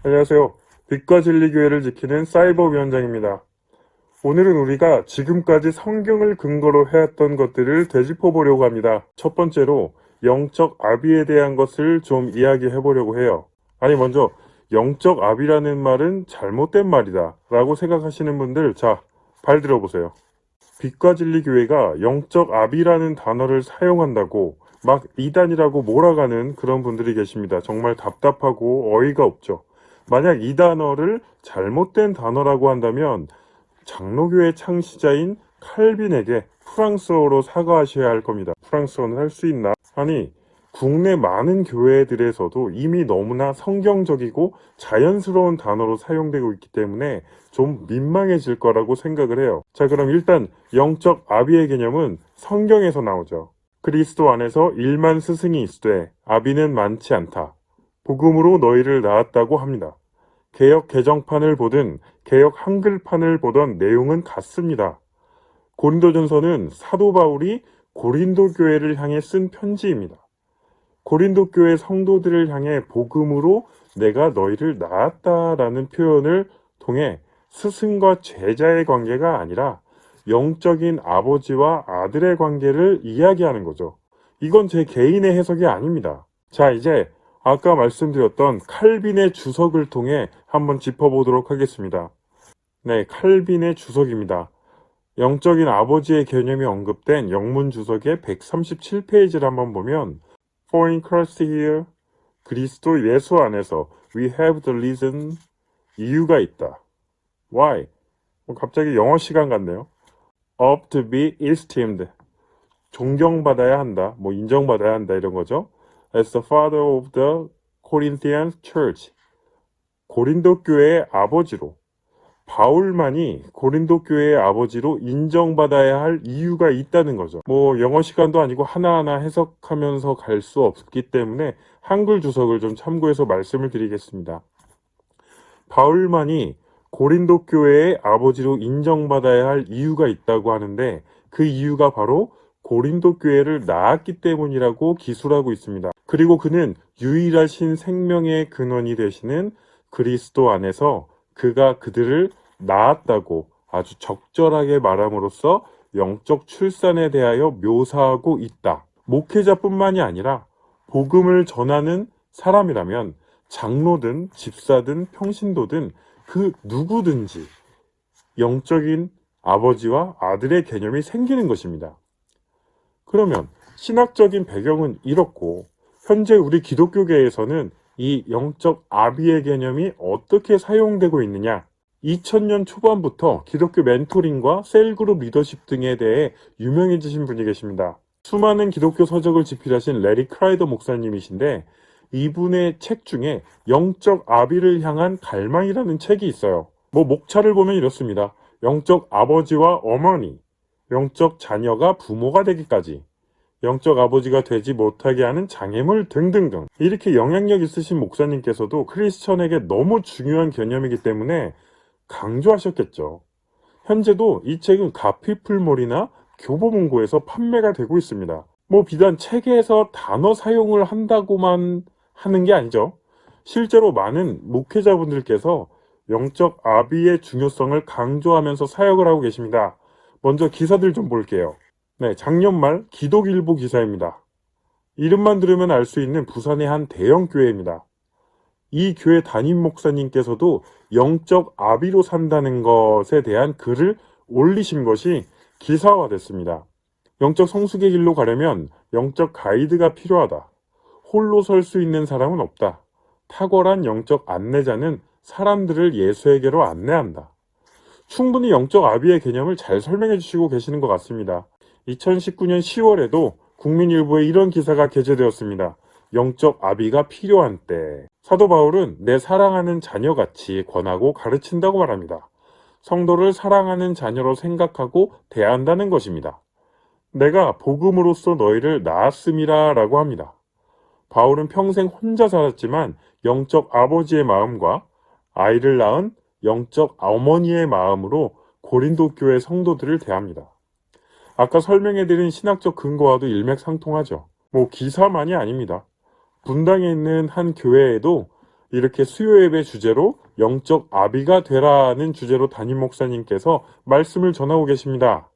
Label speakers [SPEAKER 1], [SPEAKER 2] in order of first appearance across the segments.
[SPEAKER 1] 안녕하세요. 빛과 진리 교회를 지키는 사이버 위원장입니다. 오늘은 우리가 지금까지 성경을 근거로 해왔던 것들을 되짚어 보려고 합니다. 첫 번째로 영적 아비에 대한 것을 좀 이야기해 보려고 해요. 먼저 영적 아비라는 말은 잘못된 말이다 라고 생각하시는 분들, 자, 발 들어보세요. 빛과 진리 교회가 영적 아비라는 단어를 사용한다고 막 이단이라고 몰아가는 그런 분들이 계십니다. 정말 답답하고 어이가 없죠. 만약 이 단어를 잘못된 단어라고 한다면 장로교회 창시자인 칼빈에게 프랑스어로 사과하셔야 할 겁니다. 프랑스어는 할 수 있나? 국내 많은 교회들에서도 이미 너무나 성경적이고 자연스러운 단어로 사용되고 있기 때문에 좀 민망해질 거라고 생각을 해요. 자, 그럼 일단 영적 아비의 개념은 성경에서 나오죠. 그리스도 안에서 1만 스승이 있으되 아비는 많지 않다. 복음으로 너희를 낳았다고 합니다. 개역 개정판을 보든 개역 한글판을 보던 내용은 같습니다. 고린도전서는 사도 바울이 고린도 교회를 향해 쓴 편지입니다. 고린도 교회 성도들을 향해 복음으로 내가 너희를 낳았다라는 표현을 통해 스승과 제자의 관계가 아니라 영적인 아버지와 아들의 관계를 이야기하는 거죠. 이건 제 개인의 해석이 아닙니다. 자, 이제 아까 말씀드렸던 칼빈의 주석을 통해 한번 짚어보도록 하겠습니다. 네, 칼빈의 주석입니다. 영적인 아버지의 개념이 언급된 영문 주석의 137페이지를 한번 보면 For in Christ here, 그리스도 예수 안에서 we have the reason, 이유가 있다. Why? 갑자기 영어 시간 같네요. Of to be esteemed, 존경받아야 한다, 인정받아야 한다 이런 거죠. As the father of the Corinthian church, 고린도 교회의 아버지로, 바울만이 고린도 교회의 아버지로 인정받아야 할 이유가 있다는 거죠. 영어 시간도 아니고 하나하나 해석하면서 갈 수 없기 때문에 한글 주석을 좀 참고해서 말씀을 드리겠습니다. 바울만이 고린도 교회의 아버지로 인정받아야 할 이유가 있다고 하는데 그 이유가 바로 고린도 교회를 낳았기 때문이라고 기술하고 있습니다. 그리고 그는 유일하신 생명의 근원이 되시는 그리스도 안에서 그가 그들을 낳았다고 아주 적절하게 말함으로써 영적 출산에 대하여 묘사하고 있다. 목회자뿐만이 아니라 복음을 전하는 사람이라면 장로든 집사든 평신도든 그 누구든지 영적인 아버지와 아들의 개념이 생기는 것입니다. 그러면 신학적인 배경은 이렇고 현재 우리 기독교계에서는 이 영적 아비의 개념이 어떻게 사용되고 있느냐? 2000년 초반부터 기독교 멘토링과 셀그룹 리더십 등에 대해 유명해지신 분이 계십니다. 수많은 기독교 서적을 집필하신 레리 크라이더 목사님이신데 이분의 책 중에 영적 아비를 향한 갈망이라는 책이 있어요. 목차를 보면 이렇습니다. 영적 아버지와 어머니, 영적 자녀가 부모가 되기까지, 영적 아버지가 되지 못하게 하는 장애물 등등등. 이렇게 영향력 있으신 목사님께서도 크리스천에게 너무 중요한 개념이기 때문에 강조하셨겠죠. 현재도 이 책은 가피풀몰이나 교보문고에서 판매가 되고 있습니다. 비단 책에서 단어 사용을 한다고만 하는 게 아니죠. 실제로 많은 목회자분들께서 영적 아비의 중요성을 강조하면서 사역을 하고 계십니다. 먼저 기사들 좀 볼게요. 네, 작년 말 기독일보 기사입니다. 이름만 들으면 알 수 있는 부산의 한 대형 교회입니다. 이 교회 담임 목사님께서도 영적 아비로 산다는 것에 대한 글을 올리신 것이 기사화됐습니다. 영적 성숙의 길로 가려면 영적 가이드가 필요하다. 홀로 설 수 있는 사람은 없다. 탁월한 영적 안내자는 사람들을 예수에게로 안내한다. 충분히 영적 아비의 개념을 잘 설명해 주시고 계시는 것 같습니다. 2019년 10월에도 국민일보에 이런 기사가 게재되었습니다. 영적 아비가 필요한 때. 사도 바울은 내 사랑하는 자녀같이 권하고 가르친다고 말합니다. 성도를 사랑하는 자녀로 생각하고 대한다는 것입니다. 내가 복음으로써 너희를 낳았음이라 라고 합니다. 바울은 평생 혼자 살았지만 영적 아버지의 마음과 아이를 낳은 영적 어머니의 마음으로 고린도 교회 성도들을 대합니다. 아까 설명해드린 신학적 근거와도 일맥상통하죠. 기사만이 아닙니다. 분당에 있는 한 교회에도 이렇게 수요예배 주제로 영적 아비가 되라는 주제로 담임 목사님께서 말씀을 전하고 계십니다.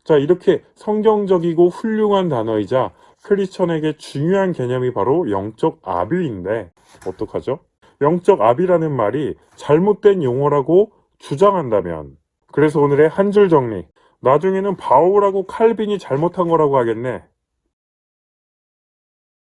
[SPEAKER 1] 자, 이렇게 성경적이고 훌륭한 단어이자 크리스천에게 중요한 개념이 바로 영적 아비인데 어떡하죠? 영적 아비라는 말이 잘못된 용어라고 주장한다면, 그래서 오늘의 한 줄 정리, 나중에는 바울하고 칼빈이 잘못한 거라고 하겠네.